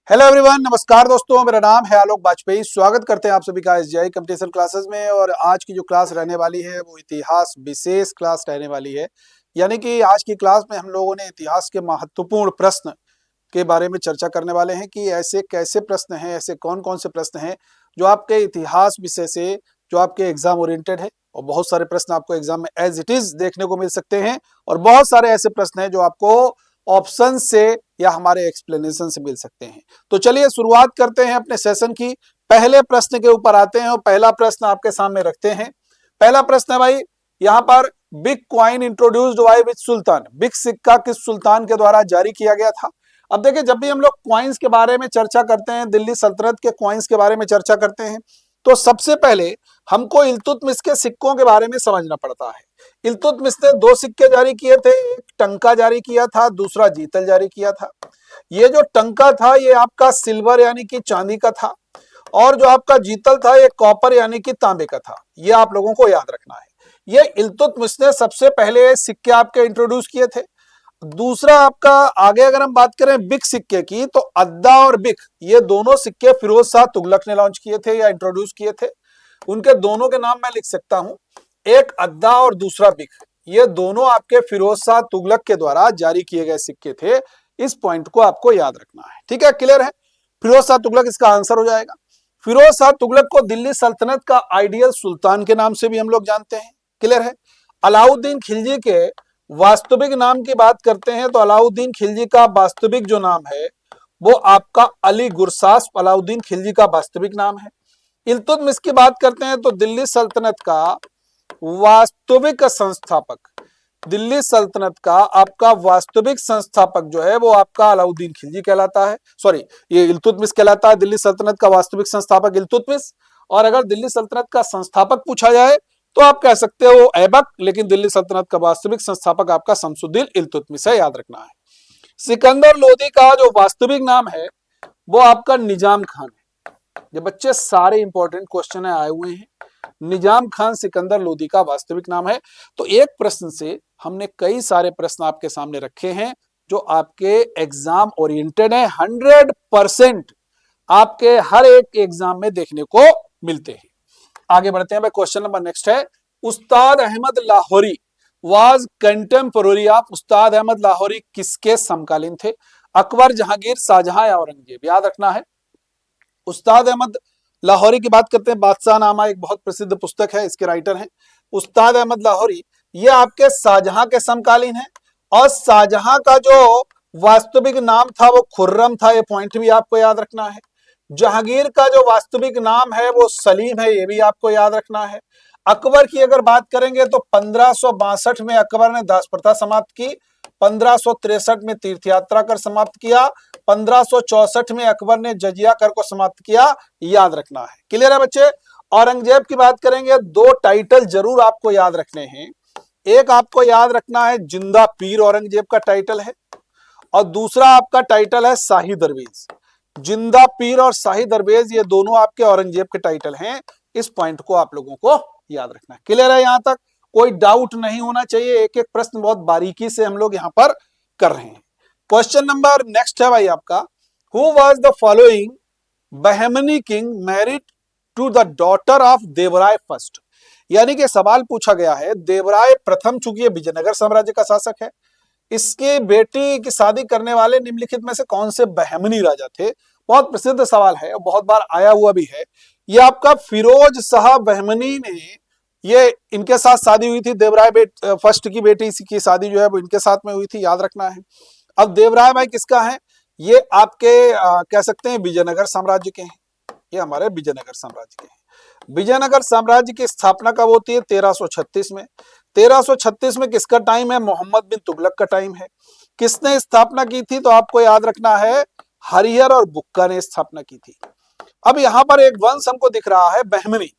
Hello everyone, नमस्कार दोस्तों। मेरा नाम है आलोक वाजपेयी। स्वागत करते हैं आप सभी का एसजीआई कंपटीशन क्लासेस में। और आज की जो क्लास रहने वाली है वो इतिहास विशेष क्लास रहने वाली है। यानी कि आज की क्लास में हम लोगों ने इतिहास के महत्वपूर्ण प्रश्न के बारे में चर्चा करने वाले हैं कि ऐसे कैसे प्रश्न हैं, ऐसे कौन कौन से प्रश्न हैं जो आपके इतिहास विषय से जो आपके एग्जाम ओरिएंटेड है। और बहुत सारे प्रश्न आपको एग्जाम में एज इट इज देखने को मिल सकते हैं और बहुत सारे ऐसे प्रश्न हैं जो आपको ऑप्शन से या हमारे एक्सप्लेनेशन से मिल सकते हैं। तो चलिए शुरुआत करते हैं अपने सेशन की। पहले प्रश्न के ऊपर आते हैं और पहला प्रश्न आपके सामने रखते हैं। पहला प्रश्न है भाई, यहाँ पर big coin introduced by which Sultan, big सिक्का किस सुल्तान के द्वारा जारी किया गया था। अब देखिए, जब भी हम लोग क्वाइंस के बारे में चर्चा करते हैं, दिल्ली सल्तनत के क्वाइंस के बारे में चर्चा करते हैं, तो सबसे पहले हमको इल्तुतमिश के सिक्कों के बारे में समझना पड़ता है। इल्तुतमिश ने दो सिक्के जारी किए थे, एक टंका जारी किया था, दूसरा जीतल जारी किया था। ये जो टंका था ये आपका सिल्वर यानी कि चांदी का था, और जो आपका जीतल था ये कॉपर यानी कि तांबे का था। ये आप लोगों को याद रखना है। ये इल्तुतमिश ने सबसे पहले सिक्के आपके इंट्रोड्यूस किए थे। दूसरा आपका आगे अगर हम बात करें बिग सिक्के की, तो अद्दा और बिग ये दोनों सिक्के फिरोज शाह तुगलक ने लॉन्च किए थे या इंट्रोड्यूस किए थे। उनके दोनों के नाम मैं लिख सकता हूं, एक अद्दा और दूसरा बिग। ये दोनों आपके फिरोज शाह तुगलक के द्वारा जारी किए गए सिक्के थे। इस पॉइंट को आपको याद रखना है, ठीक है, क्लियर है। फिरोज शाह तुगलक इसका आंसर हो जाएगा। फिरोज शाह तुगलक को दिल्ली सल्तनत का आइडियल सुल्तान के नाम से भी हम लोग जानते हैं, क्लियर है। अलाउद्दीन खिलजी के वास्तविक नाम की बात करते हैं तो अलाउद्दीन खिलजी का वास्तविक जो नाम है वो आपका अली गुरसास अलाउद्दीन खिलजी का वास्तविक नाम है। इल्तुतमिश की बात करते हैं तो दिल्ली सल्तनत का वास्तविक संस्थापक, दिल्ली सल्तनत का आपका वास्तविक संस्थापक जो है वो आपका अलाउद्दीन खिलजी कहलाता है। सॉरी, ये इल्तुतमिश कहलाता है। दिल्ली सल्तनत का वास्तविक संस्थापक इल्तुतमिश। और अगर दिल्ली सल्तनत का संस्थापक पूछा जाए तो आप कह सकते हो ऐबक, लेकिन दिल्ली सल्तनत का वास्तविक संस्थापक आपका शमसुद्दीन इल्तुतमिश है, याद रखना है। सिकंदर लोदी का जो वास्तविक नाम है वो आपका निजाम खान है। ये बच्चे सारे इंपॉर्टेंट क्वेश्चन आए हुए हैं। निजाम खान सिकंदर लोदी का वास्तविक नाम है। तो एक प्रश्न से हमने कई सारे प्रश्न आपके सामने रखे हैं जो आपके एग्जाम ओरिएंटेड है। 100% आपके हर एक एग्जाम में देखने को मिलते हैं। आगे बढ़ते हैं भाई, क्वेश्चन नंबर नेक्स्ट है, Ustad Ahmad Lahori was contemporary of, Ustad Ahmad Lahori किसके समकालीन थे। अकबर, जहांगीर, शाहजहां या औरंगजेब, याद रखना है। उस्ताद अहमद लाहौरी की बात करते हैं। बादशाहनामा एक बहुत प्रसिद्ध पुस्तक है, इसके राइटर हैं उस्ताद अहमद लाहौरी। ये आपके शाहजहां के समकालीन है। और शाहजहां का जो वास्तविक नाम था वो खुर्रम था, ये पॉइंट भी आपको याद रखना है। जहांगीर का जो वास्तविक नाम है वो सलीम है, ये भी आपको याद रखना है। अकबर की अगर बात करेंगे तो 1562 में अकबर ने दास प्रथा समाप्त की, 1563 में तीर्थ यात्रा कर समाप्त किया, 1564 में अकबर ने जजिया कर को समाप्त किया, याद रखना है, क्लियर है बच्चे। औरंगजेब की बात करेंगे, दो टाइटल जरूर आपको याद रखने हैं। एक आपको याद रखना है जिंदा पीर, औरंगजेब का टाइटल है, और दूसरा आपका टाइटल है शाही दरवेज। जिंदा पीर और शाही दरवेज ये दोनों आपके औरंगजेब के टाइटल हैं। इस पॉइंट को आप लोगों को याद रखना है, क्लियर है। यहां तक कोई डाउट नहीं होना चाहिए। एक एक प्रश्न बहुत बारीकी से हम लोग यहां पर कर रहे हैं। क्वेश्चन नंबर नेक्स्ट है भाई आपका, who was the following Bahmani king married to the daughter of Devaraya first. यानी कि सवाल पूछा गया है, देवराय प्रथम, चूंकि ये विजयनगर साम्राज्य का शासक है, इसके बेटी की शादी करने वाले निम्नलिखित में से कौन से बहमनी राजा थे। बहुत प्रसिद्ध सवाल है, बहुत बार आया हुआ भी है। ये आपका फिरोज शाह बहमनी ने, ये इनके साथ शादी हुई थी। देवराय फर्स्ट की बेटी की शादी जो है वो इनके साथ में हुई थी, याद रखना है। अब देवराय भाई किसका है, ये आपके कह सकते हैं विजयनगर साम्राज्य के हैं। ये हमारे विजयनगर साम्राज्य के हैं। विजयनगर साम्राज्य की स्थापना कब होती है, 1336 में। 1336 में किसका टाइम है, मोहम्मद बिन तुगलक का टाइम है। किसने स्थापना की थी, तो आपको याद रखना है हरिहर और बुक्का ने स्थापना की थी। अब यहां पर एक वंश हमको दिख रहा है बहमनी।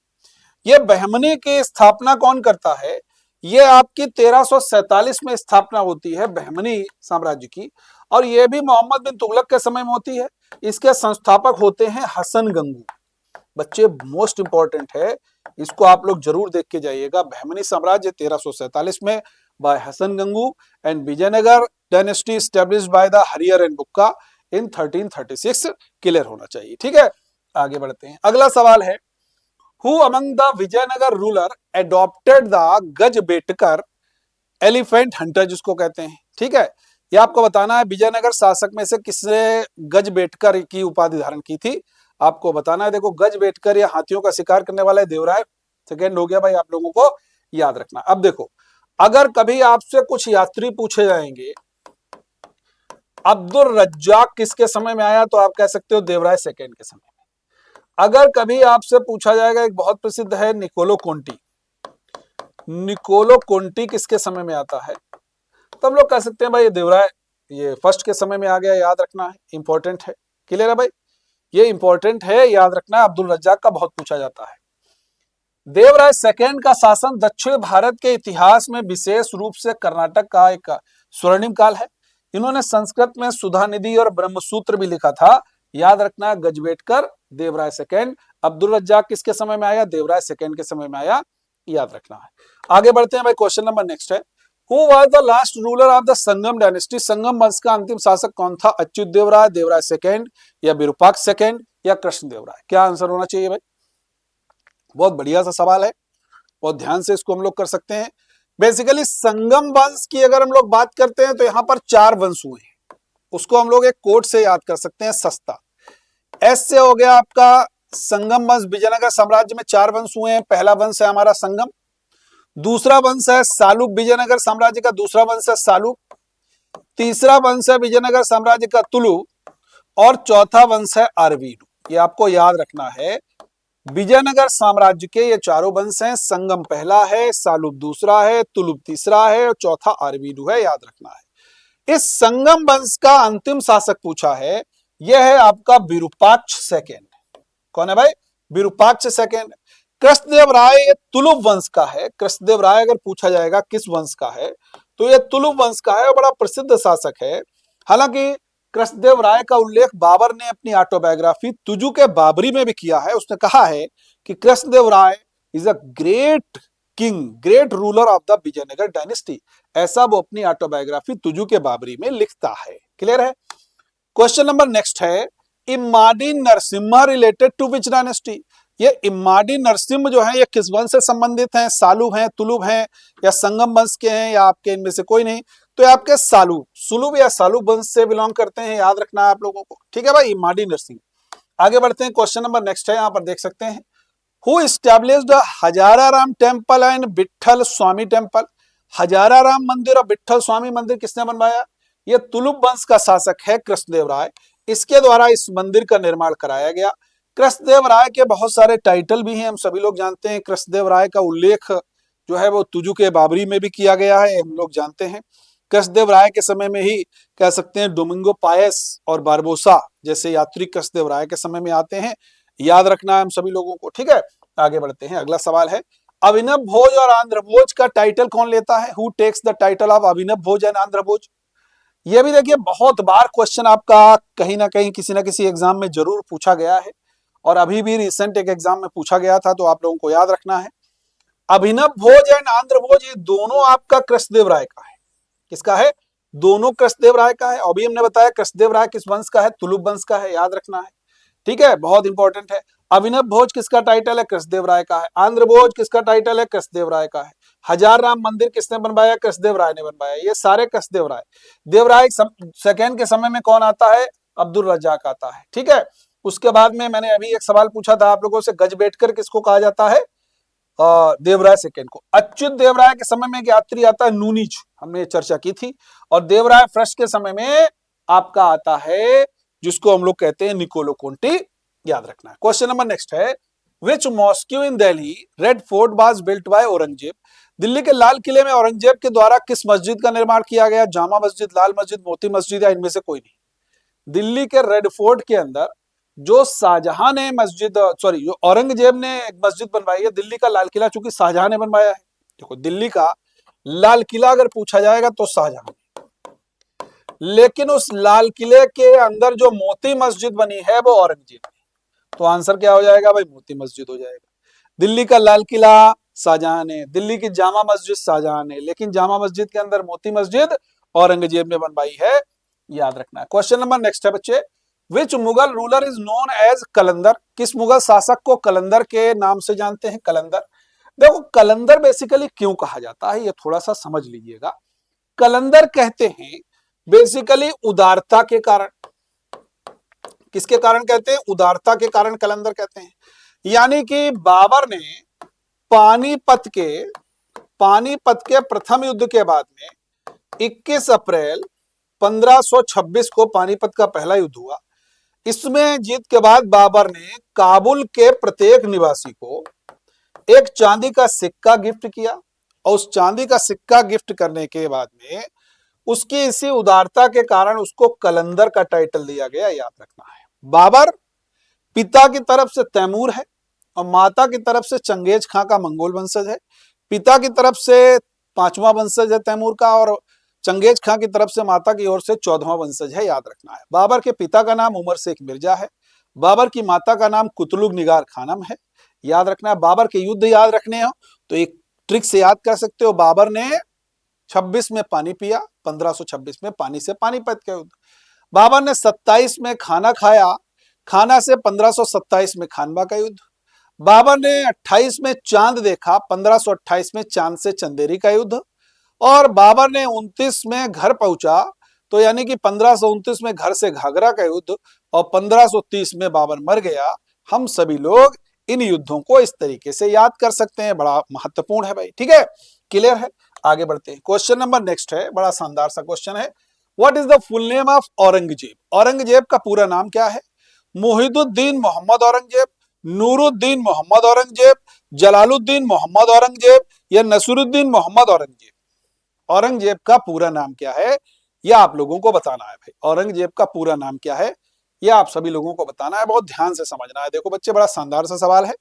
ये बहमनी की स्थापना कौन करता है, ये आपकी 1347 में स्थापना होती है बहमनी साम्राज्य की, और ये भी मोहम्मद बिन तुगलक के समय में होती है। इसके संस्थापक होते हैं हसन गंगू। बच्चे मोस्ट इंपॉर्टेंट है, इसको आप लोग जरूर देख के जाइएगा। बहमनी साम्राज्य 1347 में by Hasan Gangu and Vijayanagar dynasty established by the Harihara and Bukka. In 1336 clear होना चाहिए। ठीक है, आगे बढ़ते हैं। अगला सवाल है, who among the Vijayanagara ruler adopted the Gajabetekara elephant hunter जिसको कहते हैं। ठीक है, ये आपको बताना है विजयनगर शासक में से किसने गजबेटकर की उपाधि धारण की थी, आपको बताना है। देखो गजबेटकर या हाथियों का शिकार करने वाला है देवराय सेकेंड हो गया भाई, आप लोगों को याद रखना। अब देखो, अगर कभी आपसे कुछ यात्री पूछे जाएंगे अब्दुल रज्जाक किसके समय में आया, तो आप कह सकते हो देवराय सेकेंड के समय में। अगर कभी आपसे पूछा जाएगा, एक बहुत प्रसिद्ध है निकोलो कोंटी, निकोलो कोंटी किसके समय में आता है, तो हम लोग कह सकते हैं भाई ये देवराय ये फर्स्ट के समय में आ गया, याद रखना है, इंपॉर्टेंट है। क्लियर है भाई, ये इंपॉर्टेंट है, याद रखना है। अब्दुल रज्जाक का बहुत पूछा जाता है। देवराय सेकेंड का शासन दक्षिण भारत के इतिहास में विशेष रूप से कर्नाटक का एक स्वर्णिम काल है। इन्होंने संस्कृत में सुधा निधि और ब्रह्मसूत्र भी लिखा था, याद रखना। गजबेटकर, देवराय सेकेंड। अब्दुल रज्जाक किसके समय में आया, देवराय सेकेंड के समय में आया, याद रखना है। आगे बढ़ते हैं भाई, क्वेश्चन नंबर नेक्स्ट है, who was the last ruler of the Sangama dynasty, Sangama वंश का अंतिम शासक कौन था, अच्युत देवराय, देवराय सेकेंड या विरूपाक्ष सेकेंड या कृष्ण देवराय, क्या आंसर होना चाहिए भाई। बहुत बढ़िया सा सवाल है, बहुत ध्यान से इसको हम लोग कर सकते हैं। बेसिकली संगम वंश की अगर हम लोग बात करते हैं तो यहां पर 4 वंश हुए हैं, उसको हम लोग एक कोड से याद कर सकते हैं, सस्ता। एस से हो गया आपका संगम वंश, विजयनगर साम्राज्य में 4 वंश हुए हैं। पहला वंश है हमारा संगम, दूसरा वंश है सालुक, विजयनगर साम्राज्य का दूसरा वंश है सालुक, तीसरा वंश है विजयनगर साम्राज्य का तुलु, और चौथा वंश है अरवीडू। ये आपको याद रखना है, विजयनगर साम्राज्य के ये चारों वंश हैं, संगम पहला है, सालुक दूसरा है, तुलुप तीसरा है और चौथा अरवीडू है, याद रखना है। इस संगम वंश का अंतिम शासक पूछा है, यह है आपका विरूपाक्ष सेकेंड। कौन है भाई, विरूपाक्ष सेकेंड। कृष्णदेव राय तुलुप वंश का है। कृष्णदेव राय अगर पूछा जाएगा किस वंश का है, तो यह तुलुप वंश का है और बड़ा प्रसिद्ध शासक है। हालांकि कृष्णदेव राय का उल्लेख बाबर ने अपनी ऑटोबायोग्राफी तुजु के बाबरी में भी किया है। उसने कहा है कि Krishnadeva Raya is a great king, great ruler of the Vijayanagara dynasty, ऐसा वो अपनी ऑटोबायोग्राफी तुजु के बाबरी में लिखता है। क्लियर है। क्वेश्चन नंबर नेक्स्ट है, Immadi Narasimha related to which dynasty, ये इम्माडी नरसिम्हा जो है ये किस वंश से संबंधित हैं, सालुब हैं, तुलुब हैं या संगम वंश के हैं या आपके इनमें से कोई नहीं, तो ये आपके सालुब, सुलुब या सालुब वंश से बिलोंग करते हैं, याद रखना है आप लोगों को। ठीक है भाई, इम्माडी नरसिम्हा। आगे बढ़ते हैं, क्वेश्चन नंबर नेक्स्ट है, यहां पर देख सकते हैं, who established Hazararama temple and Vitthala Swami temple, Hazararama मंदिर और विठल स्वामी मंदिर किसने बनवाया, ये तुलुप वंश का शासक है कृष्णदेव राय, इसके द्वारा इस मंदिर का निर्माण कराया गया। कृष्णदेव राय के बहुत सारे टाइटल भी हैं, हम सभी लोग जानते हैं। कृष्णदेव राय का उल्लेख जो है वो तुजु के बाबरी में भी किया गया है, हम लोग जानते हैं। कृष्णदेव राय के समय में ही कह सकते हैं डोमिंगो पायस और बारबोसा जैसे यात्री कृष्णदेव राय के समय में आते हैं, याद रखना है हम सभी लोगों को। ठीक है, आगे बढ़ते हैं। अगला सवाल है, अभिनव भोज और आंध्र भोज का टाइटल कौन लेता है, who takes the title of Abhinava Bhoja and Andhra Bhoja. ये भी देखिए बहुत बार क्वेश्चन आपका कहीं ना कहीं किसी ना किसी एग्जाम में जरूर पूछा गया है, और अभी भी रिसेंट एक एग्जाम में पूछा गया था, तो आप लोगों को याद रखना है। अभिनव भोज एंड आंध्र भोज ये दोनों आपका कृष्णदेव राय का है। किसका है, दोनों कृष्णदेव राय का है। अभी हमने बताया कृष्णदेव राय किस वंश का है, तुलुप वंश का है, याद रखना है। ठीक है, बहुत इंपॉर्टेंट है। अभिनव भोज किसका टाइटल है, कृष्णदेव राय का है। आंध्र भोज किसका टाइटल है, कृष्णदेव राय का है। हजार राम मंदिर किसने बनवाया, कृष्णदेव राय ने बनवाया, ये सारे कृष्णदेव राय। देवराय सेकेंड के समय में कौन आता है, अब्दुल रज्जाक आता है। ठीक है, उसके बाद में मैंने अभी एक सवाल पूछा था आप लोगों से, गजबेटकर किसको कहा जाता है, देवराय सेकेंड को। अच्युत देवराय के समय में एक यात्री आता है नूनीच, हमने चर्चा की थी। और देवराय फर्स्ट के समय में आपका आता है जिसको हम लोग कहते हैं निकोलो कोंटी, याद रखना है। क्वेश्चन नंबर नेक्स्ट है, which mosque in Delhi Red Fort was built by Aurangzeb, Delhi के लाल किले में औरंगजेब के द्वारा किस मस्जिद का निर्माण किया गया, जामा मस्जिद, लाल मस्जिद, मोती मस्जिद या इनमें से कोई नहीं। दिल्ली के रेड फोर्ट के अंदर जो शाहजहां ने मस्जिद, सॉरी जो औरंगजेब ने एक मस्जिद बनवाई है, दिल्ली का लाल किला चूंकि शाहजहां ने बनवाया है। देखो दिल्ली का लाल किला अगर पूछा जाएगा तो शाहजहां, लेकिन उस लाल किले के अंदर जो मोती मस्जिद बनी है वो औरंगजेब ने, तो आंसर क्या हो जाएगा भाई, मोती मस्जिद हो जाएगा। दिल्ली का लाल किला शाहजहां ने, दिल्ली की जामा मस्जिद शाहजहां ने, लेकिन जामा मस्जिद के अंदर मोती मस्जिद औरंगजेब ने बनवाई है। याद रखना है। क्वेश्चन नंबर नेक्स्ट है बच्चे, which Mughal ruler is known as Qalandar, किस मुगल शासक को कलंदर के नाम से जानते हैं? कलंदर। देखो कलंदर बेसिकली क्यों कहा जाता है ये थोड़ा सा समझ लीजिएगा। कलंदर कहते हैं बेसिकली उदारता के कारण। किसके कारण कहते हैं? उदारता के कारण कलंदर कहते हैं। यानी कि बाबर ने पानीपत के प्रथम युद्ध के बाद में 21 अप्रैल 1526 को पानीपत का पहला युद्ध हुआ। इसमें जीत के बाद बाबर ने काबुल के प्रत्येक निवासी को एक चांदी का सिक्का गिफ्ट किया और उस चांदी का सिक्का गिफ्ट करने के बाद में उसकी इसी उदारता के कारण उसको कलंदर का टाइटल दिया गया, याद रखना है। बाबर पिता की तरफ से तैमूर है और माता की तरफ से चंगेज खां का मंगोल वंशज है। पिता की तरफ से 5वां वंशज है तैमूर का और चंगेज खां की तरफ से माता की ओर से 14वां वंशज है, याद रखना है। बाबर के पिता का नाम उमर शेख मिर्जा है। बाबर की माता का नाम कुतलुग निगार खानम है, याद रखना है। बाबर के युद्ध याद रखने हो तो एक ट्रिक से याद कर सकते हो। बाबर ने 26 में पानी पिया, 1526 में पानी से पानीपत का युद्ध। बाबर ने 27 में खाना खाया, खाना से 1527 में खानवा का युद्ध। बाबर ने 28 में चांद देखा, 1528 में चांद से चंदेरी का युद्ध। और बाबर ने 29 में घर पहुंचा, तो यानी कि 1529 में घर से घाघरा का युद्ध और 1530 में बाबर मर गया। हम सभी लोग इन युद्धों को इस तरीके से याद कर सकते हैं, बड़ा महत्वपूर्ण है भाई। ठीक है, क्लियर है? आगे बढ़ते हैं। क्वेश्चन नंबर नेक्स्ट है, बड़ा शानदार सा क्वेश्चन है। What is the full name of Aurangzeb? Aurangzeb का पूरा नाम क्या है? मुहिदुद्दीन मोहम्मद औरंगजेब, नूरुद्दीन मोहम्मद औरंगजेब, जलालुद्दीन मोहम्मद औरंगजेब या नसरुद्दीन मोहम्मद औरंगजेब? औरंगजेब का पूरा नाम क्या है यह आप लोगों को बताना है भाई। औरंगजेब का पूरा नाम क्या है यह आप सभी लोगों को बताना है, बहुत ध्यान से समझना है। देखो बच्चे, बड़ा शानदार सा सवाल है।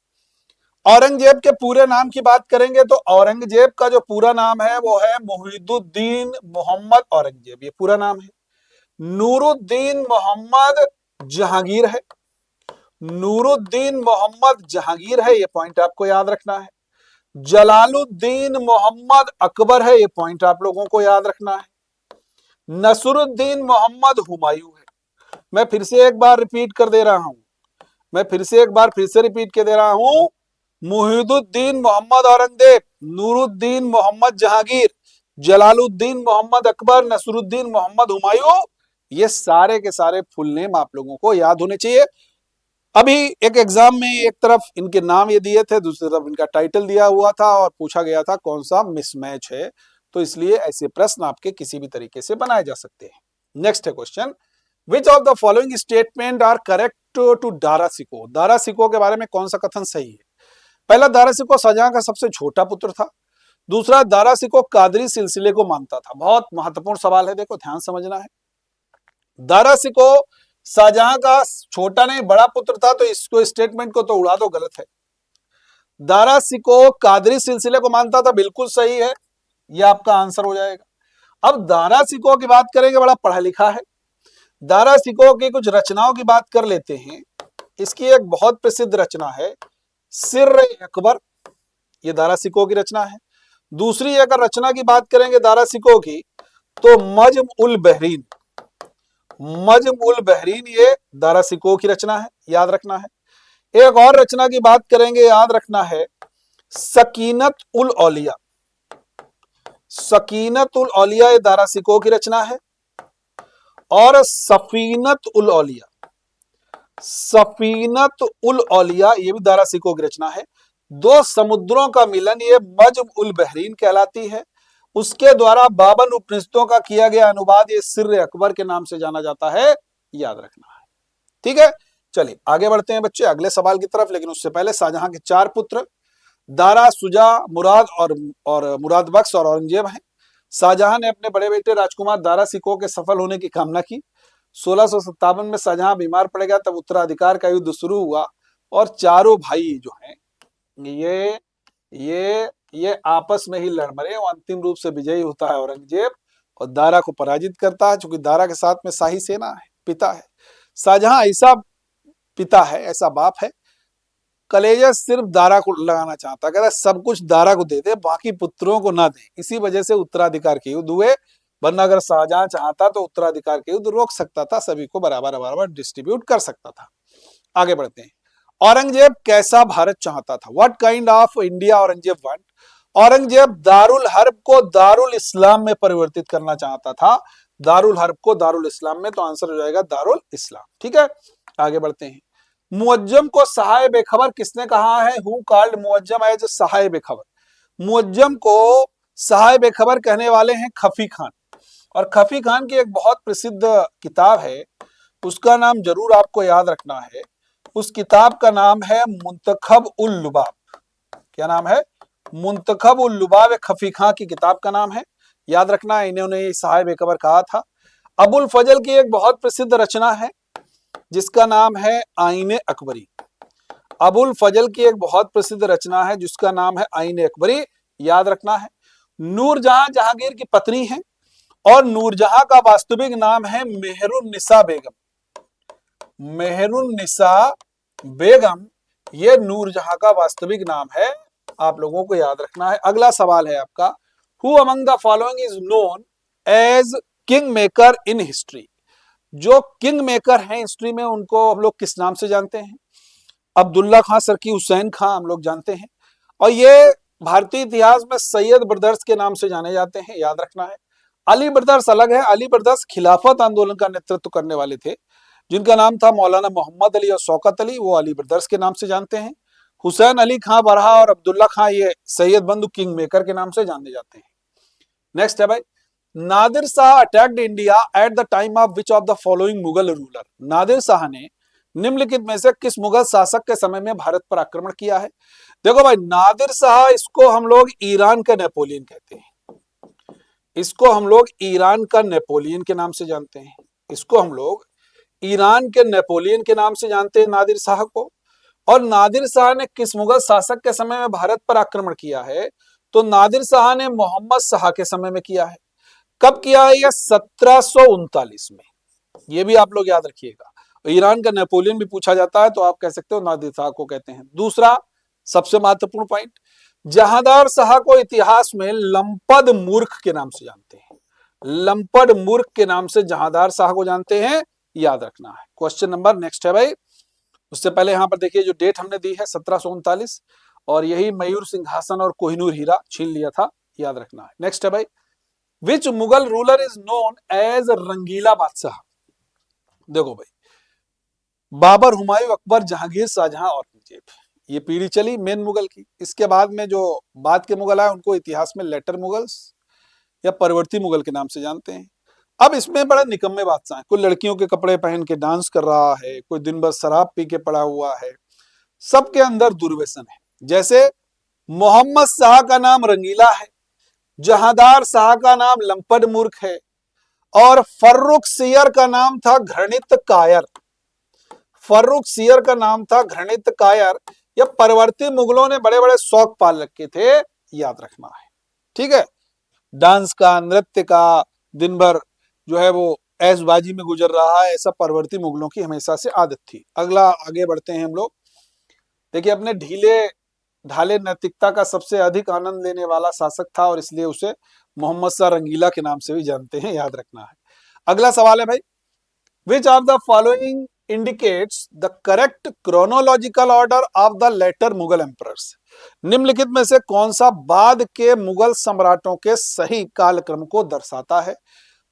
औरंगजेब के पूरे नाम की बात करेंगे तो औरंगजेब का जो पूरा नाम है वो है मुहिदुद्दीन मोहम्मद औरंगजेब, ये पूरा नाम है। नूरुद्दीन मोहम्मद जहांगीर है, नूरुद्दीन मोहम्मद जहांगीर है, ये पॉइंट आपको याद रखना है। जलालुद्दीन मोहम्मद अकबर है, ये पॉइंट आप लोगों को याद रखना है। नसरुद्दीन मोहम्मद हुमायूं है। मैं फिर से एक बार रिपीट कर दे रहा हूं, फिर से रिपीट कर दे रहा हूं। मुहिदुद्दीन मोहम्मद औरंगजेब, नूरुद्दीन मोहम्मद जहांगीर, जलालुद्दीन मोहम्मद अकबर, नसरुद्दीन मोहम्मद हुमायूं, ये सारे के सारे फुल नेम आप लोगों को याद होने चाहिए। अभी एक एग्जाम में एक तरफ इनके नाम ये दिए थे, दूसरी तरफ इनका टाइटल दिया हुआ था और पूछा गया था कौन सा मिसमैच है, तो इसलिए ऐसे प्रश्न आपके किसी भी तरीके से बनाए जा सकते हैं। नेक्स्ट है question, which of the following statement are correct to Dara Shikoh? Dara Shikoh के बारे में कौन सा कथन सही है? पहला, दारा शिकोह शाहजहां का सबसे छोटा पुत्र था। दूसरा, दारा शिकोह कादरी सिलसिले को मानता था। बहुत महत्वपूर्ण सवाल है, देखो ध्यान समझना है। दारा शिकोह शाहजहां का छोटा नहीं बड़ा पुत्र था, तो इसको स्टेटमेंट को तो उड़ा दो, गलत है। दारा शिकोह कादरी सिलसिले को मानता था, बिल्कुल सही है, यह आपका आंसर हो जाएगा। अब दारा शिकोह की बात करेंगे, बड़ा पढ़ा लिखा है। दारा शिकोह की कुछ रचनाओं की बात कर लेते हैं। इसकी एक बहुत प्रसिद्ध रचना है सिर्र अकबर, ये दारा शिकोह की रचना है। दूसरी अगर रचना की बात करेंगे दारा शिकोह की तो मज्म उल बहरीन, ये दारा शिकोह की रचना है, याद रखना है। एक और रचना की बात करेंगे, याद रखना है सकीनत उल औलिया, ये दारा शिकोह की रचना है। और सफीनत उल औलिया, ये भी दारा शिकोह की रचना है। दो समुद्रों का मिलन, ये मज्म उल बहरीन कहलाती है। उसके द्वारा 52 उपनिषदों का किया गया अनुवाद, ये सिर्र अकबर के नाम से जाना जाता है, याद रखना है। ठीक है, चलिए आगे बढ़ते हैं बच्चे अगले सवाल की तरफ। लेकिन उससे पहले, शाहजहां के 4 पुत्र दारा, शुजा, मुराद और मुराद बख्श और औरंगजेब हैं। शाहजहां ने अपने बड़े बेटे राजकुमार दारा शिकोह के सफल होने की कामना की। 1657 में शाहजहां बीमार पड़ गया, तब उत्तराधिकार का युद्ध शुरू हुआ और चारों भाई जो हैं ये आपस में ही लड़ मरे और अंतिम रूप से विजयी होता है औरंगजेब और दारा को पराजित करता है। चूंकि दारा के साथ में शाही सेना है, पिता है। शाहजहां ऐसा पिता है, ऐसा बाप है, कलेजा सिर्फ दारा को लगाना चाहता, कहता सब कुछ दारा को दे दे, बाकी पुत्रों को ना दे। इसी वजह से उत्तराधिकार के युद्ध हुए वरना अगर शाहजहां चाहता तो उत्तराधिकार के युद्ध रोक सकता था, सभी को बराबर बराबर डिस्ट्रीब्यूट कर सकता था। आगे बढ़ते हैं। औरंगजेब कैसा भारत चाहता था? What kind of India Aurangzeb want? Aurangzeb Darul herb को दारुल इस्लाम में परिवर्तित करना चाहता था। दारुल हर्ब को दारुल इस्लाम में, तो आंसर हो जाएगा दारुल इस्लाम। ठीक है, आगे बढ़ते हैं। मुअज्जम को सहाय बेखबर किसने कहा है? हु कॉल्ड मुअज्जम एज सहाय बेखबर? मुअज्जम को सहाय बेखबर कहने वाले हैं खफी खान। और खफी खान की एक बहुत प्रसिद्ध किताब है, उसका नाम जरूर आपको याद रखना है। उस किताब का नाम है मुंतखब उल लुबाब। क्या नाम है? मुंतखब उल लुबाब। खफी खान की किताब का नाम है, याद रखना। इन्होंने सहाय बेखबर कहा था। अबुल फजल की एक बहुत प्रसिद्ध रचना है जिसका नाम है आईने अकबरी। अबुल फजल की एक बहुत प्रसिद्ध रचना है जिसका नाम है आईने अकबरी, याद रखना है। नूरजहां जहांगीर की पत्नी है और नूरजहां का वास्तविक नाम है मेहरुन्निसा बेगम। मेहरुन्निसा बेगम, ये नूरजहां का वास्तविक नाम है, आप लोगों को याद रखना है। अगला सवाल है आपका, who among the following is known as king maker in history? जो किंग मेकर हैं हिस्ट्री में, उनको हम लोग किस नाम से जानते हैं? अब्दुल्ला खां सरकी हुसैन खां हम लोग जानते हैं, और ये भारतीय इतिहास में सैयद ब्रदर्स के नाम से जाने जाते हैं, याद रखना है। अली ब्रदर्स अलग है। अली ब्रदर्स खिलाफत आंदोलन का नेतृत्व करने वाले थे, जिनका नाम था मौलाना मोहम्मद अली और शौकत अली, वो अली ब्रदर्स के नाम से जानते हैं। हुसैन अली खां बरहा और अब्दुल्ला खां ये सैयद बंधु किंग मेकर के नाम से जाने जाते हैं। नेक्स्ट है भाई, Nadir Shah attacked India at the time of which of the following Mughal ruler? Nadir Shah ने निम्नलिखित में से किस मुगल शासक के समय में भारत पर आक्रमण किया है? देखो भाई, नादिर शाह, इसको हम लोग ईरान का नेपोलियन कहते हैं। इसको हम लोग ईरान का नेपोलियन के नाम से जानते हैं। इसको हम लोग ईरान के नेपोलियन के नाम से जानते हैं नादिर शाह को। और नादिर शाह ने किस मुगल शासक के समय में भारत पर आक्रमण किया है? तो नादिर शाह ने मोहम्मद शाह के समय में किया है। कब किया है? यह 1739 में। यह भी आप लोग याद रखिएगा। ईरान का नेपोलियन भी पूछा जाता है तो आप कह सकते हो नादिर शाह को कहते हैं। दूसरा सबसे महत्वपूर्ण पॉइंट, जहांदार शाह को इतिहास में लंपद मूर्ख के नाम से जानते हैं। लंपद मूर्ख के नाम से जहांदार शाह को जानते हैं, याद रखना है। क्वेश्चन नंबर नेक्स्ट है भाई। उससे पहले यहां पर देखिए जो डेट हमने दी है 1739, और यही मयूर सिंहासन और कोहिनूर हीरा छीन लिया था, याद रखना है। नेक्स्ट है भाई, which Mughal ruler is known as Rangila Badshah? देखो भाई, बाबर, हुमायूं, अकबर, जहांगीर, शाहजहां, औरंगजेब, ये पीढ़ी चली मेन मुगल की। इसके बाद में जो बाद के मुगल आए उनको इतिहास में लेटर मुगल्स या परवर्ती मुगल के नाम से जानते हैं। अब इसमें बड़े निकम्मे बादशाह हैं। कोई लड़कियों के कपड़े पहन के डांस कर रहा है, कोई दिन भर शराब पी के पड़ा हुआ है, सबके अंदर दुर्व्यसन है। जैसे मोहम्मद शाह का नाम रंगीला है, जहांदार शाह का नाम लंपट मूर्ख है, और फर्रुख सियर का नाम था घृणित कायर। फर्रुख सियर का नाम था घृणित कायर। या परवर्ती मुगलों ने बड़े बड़े शौक पाल रखे थे, याद रखना है। ठीक है, डांस का, नृत्य का, दिन भर जो है वो ऐशबाजी में गुजर रहा है, ऐसा परवर्ती मुगलों की हमेशा से आदत थी। अगला आगे बढ़ते हैं हम लोग। देखिए, अपने ढीले ढाले नैतिकता का सबसे अधिक आनंद लेने वाला शासक था, और इसलिए उसे मोहम्मद शाह रंगीला के नाम से भी जानते हैं, याद रखना है। अगला सवाल है भाई, which of the following indicates the correct chronological order of the later Mughal emperors? निम्नलिखित में से कौन सा बाद के मुगल सम्राटों के सही कालक्रम को दर्शाता है?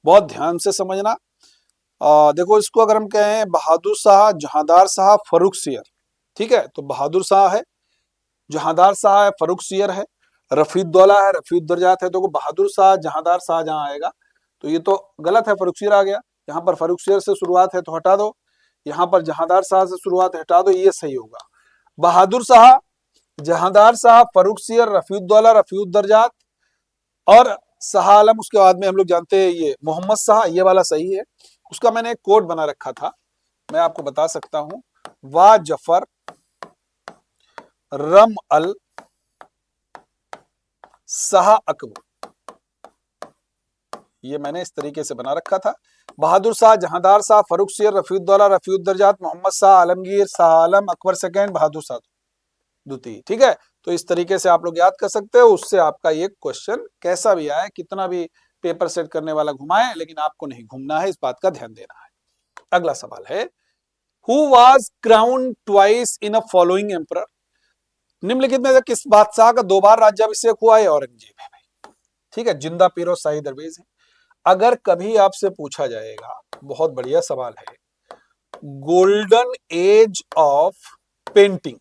बहुत ध्यान से समझना। देखो, इसको अगर हम कहें बहादुर शाह, जहांदार शाह, फर्रुख सियर, ठीक है, तो बहादुर शाह है, जहांदार शाह है, फर्रुख सियर है, रफीउद्दौला है, रफीउद्दरजात है। तो बहादुर शाह, जहांदार शाह जहां आएगा तो ये तो गलत है, फर्रुख सियर आ गया। यहाँ पर फर्रुख सियर से शुरुआत है तो हटा दो, यहाँ पर जहांदार शाह से शुरुआत है, हटा दो, ये सही होगा। बहादुर शाह, जहांदार शाह, फर्रुख सियर, रफीउद्दौला, रफीउद्दरजात और शाह आलम। उसके बाद में हम लोग जानते हैं ये मोहम्मद शाह, ये वाला सही है। उसका मैंने एक कोड बना रखा था, मैं आपको बता सकता हूं, वाह जफर रम अल शाह अकबर, ये मैंने इस तरीके से बना रखा था। बहादुर शाह, जहांदार शाह, फर्रुख सियर, रफीउद्दौला, रफीउद्दरजात, मोहम्मद शाह आलमगीर, शाह आलम, अकबर सेकेंड, बहादुर शाह द्वितीय। ठीक है, तो इस तरीके से आप लोग याद कर सकते हो। उससे आपका ये क्वेश्चन कैसा भी आए, कितना भी पेपर सेट करने वाला घुमाए, लेकिन आपको नहीं घूमना है, इस बात का ध्यान देना है। अगला सवाल है, who was crown twice in a following emperor? निम्नलिखित में से किस बादशाह का 2 बार राज्याभिषेक हुआ है? औरंगजेब है भाई। ठीक है, जिंदा पीर और शाही दरवेज है। अगर कभी आपसे पूछा जाएगा, बहुत बढ़िया सवाल है, golden age of painting,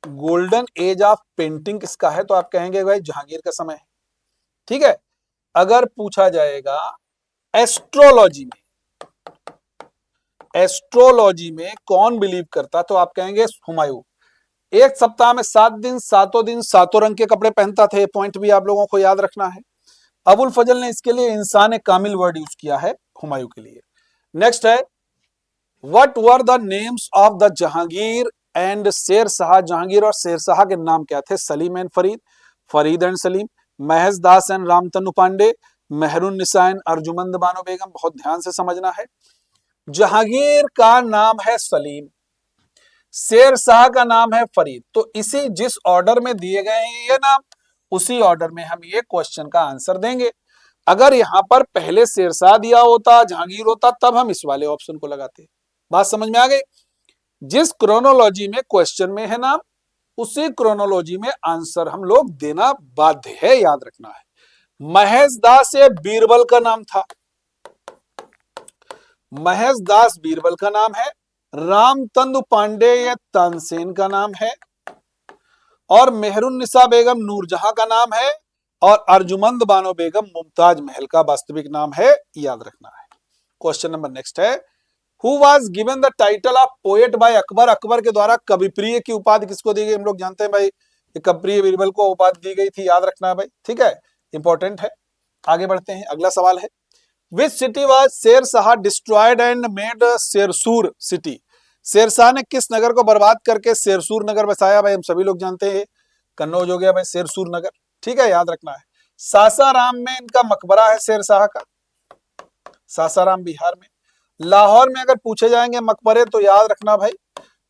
golden age of painting किसका है? तो आप कहेंगे भाई जहांगीर का समय है। ठीक है, अगर पूछा जाएगा एस्ट्रोलॉजी में, एस्ट्रोलॉजी में कौन बिलीव करता, तो आप कहेंगे हुमायूं। एक सप्ताह में 7 दिन सातों रंग के कपड़े पहनता थे, पॉइंट भी आप लोगों को याद रखना है। अबुल फजल ने इसके लिए इंसान कामिल वर्ड यूज किया है हुमायूं के लिए। नेक्स्ट है, what were the names of the Jahangir and Sher Shah? Jahangir और शेर शाह के नाम क्या थे? सलीम एंड फरीद, फरीद एंड सलीम, महज दास एंड रामतनु पांडे, मेहरुन्निसा एंड अर्जुमंद बानो बेगम। बहुत ध्यान से समझना है, जहांगीर का नाम है सलीम, शेर शाह का नाम है फरीद। तो इसी जिस ऑर्डर में दिए गए हैं ये नाम, उसी ऑर्डर में हम ये क्वेश्चन का आंसर देंगे। अगर यहां पर पहले शेर शाह दिया होता, जहांगीर होता, तब हम इस वाले ऑप्शन को लगाते। बात समझ में आ गई? जिस क्रोनोलॉजी में क्वेश्चन में है नाम, उसी क्रोनोलॉजी में आंसर हम लोग देना बाध्य है, याद रखना है। महज दास ये बीरबल का नाम था, महज दास बीरबल का नाम है। रामतंदु पांडे ये तानसेन का नाम है, और मेहरुन्निसा बेगम नूरजहां का नाम है, और अर्जुमंद बानो बेगम मुमताज महल का वास्तविक नाम है, याद रखना है। क्वेश्चन नंबर नेक्स्ट है, who was given the title of poet by Akbar? Akbar के द्वारा कविप्रिय की उपाधि किसको दी गई? हम लोग जानते हैं भाई, कविप्रिय बीरबल को उपाधि दी गई थी, याद रखना है भाई। ठीक है, इंपॉर्टेंट है। आगे बढ़ते हैं, अगला सवाल है, विच city was Sher Shah destroyed and made Shersur city? Shershah ने किस नगर को बर्बाद करके शेरसूर नगर बसाया? भाई हम सभी लोग जानते हैं, कन्नौज हो गया भाई शेरसूर नगर। ठीक है, याद रखना है। सासाराम में इनका मकबरा है शेरशाह का, सासाराम बिहार में। लाहौर में अगर पूछे जाएंगे मकबरे, तो याद रखना भाई,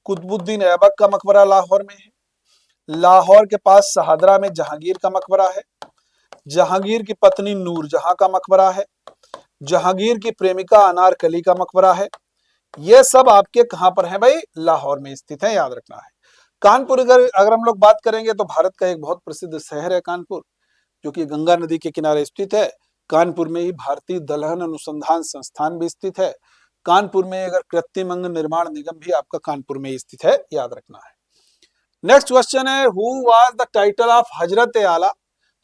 कुतुबुद्दीन ऐबक का मकबरा लाहौर में है। लाहौर के पास शहादरा में जहांगीर का मकबरा है। जहांगीर की पत्नी नूरजहां का मकबरा है। जहांगीर की प्रेमिका अनारकली का मकबरा है। ये सब आपके कहां पर है भाई? लाहौर में स्थित है, याद रखना है। कानपुर अगर हम लोग बात करेंगे, तो भारत का एक बहुत प्रसिद्ध शहर है कानपुर, जो कि गंगा नदी के किनारे स्थित है। कानपुर में ही भारतीय दलहन अनुसंधान संस्थान भी स्थित है। कानपुर में अगर कृत्रिम अंग निर्माण निगम भी आपका कानपुर में ही स्थित है, याद रखना है। नेक्स्ट क्वेश्चन है, who was the title of हजरत आला?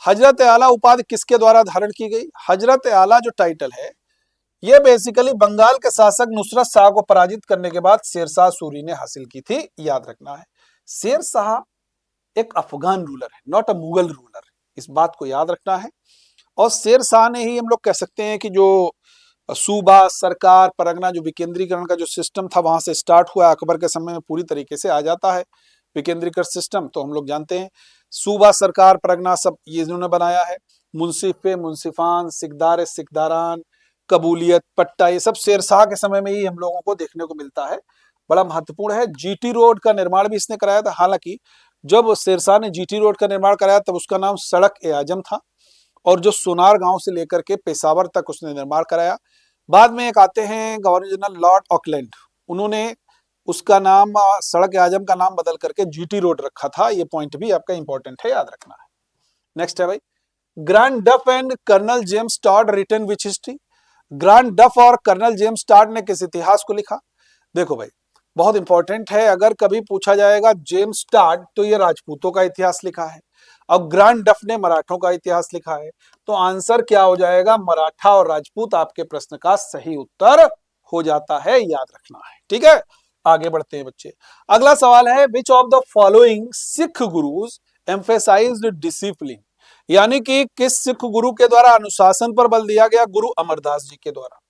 हजरत आला उपाधि किसके द्वारा धारण की गई? हजरत आला जो टाइटल है, ये बेसिकली बंगाल के शासक नुसरत शाह को पराजित करने के बाद शेरशाह सूरी ने हासिल की थी, याद रखना है। शेरशाह एक अफगान रूलर है, नॉट अ मुगल रूलर, इस बात को याद रखना है। और शेरशाह ने ही हम लोग कह सकते हैं कि जो सूबा, सरकार, परगना, जो विकेंद्रीकरण का जो सिस्टम था वहां से स्टार्ट हुआ, अकबर के समय में पूरी तरीके से आ जाता है विकेंद्रीकृत सिस्टम। तो हम लोग जानते हैं सूबा, सरकार, परगना सब ये इन्होंने बनाया है। मुंसिफे, मुंसिफान, सिकदार, सिकदारान, कबूलियत, पट्टा, ये सब शेरशाह के समय में ही हम लोगों को देखने को मिलता है। बड़ा महत्वपूर्ण है। जीटी रोड का निर्माण भी इसने कराया था। हालांकि जब शेरशाह ने जीटी रोड का निर्माण कराया तब उसका नाम सड़क ए आजम था, और जो सोनार गांव से लेकर के पेशावर तक उसने निर्माण कराया। बाद में एक आते हैं गवर्नर जनरल लॉर्ड ऑकलैंड, उन्होंने उसका नाम सड़क ए आजम का नाम बदल करके जीटी रोड रखा था। ये पॉइंट भी आपका इंपॉर्टेंट है, याद रखना है। नेक्स्ट है भाई, Grant Duff and colonel James Tod written which history? Grant Duff और कर्नल जेम्स टॉड ने किस इतिहास को लिखा? देखो भाई, बहुत इंपॉर्टेंट है। अगर कभी पूछा जाएगा जेम्स टॉड, तो ये राजपूतों का इतिहास लिखा है, और ग्रांड डफ ने मराठों का इतिहास लिखा है। तो आंसर क्या हो जाएगा? मराठा और राजपूत आपके प्रश्न का सही उत्तर हो जाता है, याद रखना है। ठीक है, आगे बढ़ते हैं बच्चे। अगला सवाल है, which of the following Sikh gurus emphasised discipline? यानी कि किस सिख गुरु के द्वारा अनुशासन पर बल दिया गया? गुरु अमरदास जी के द्वारा।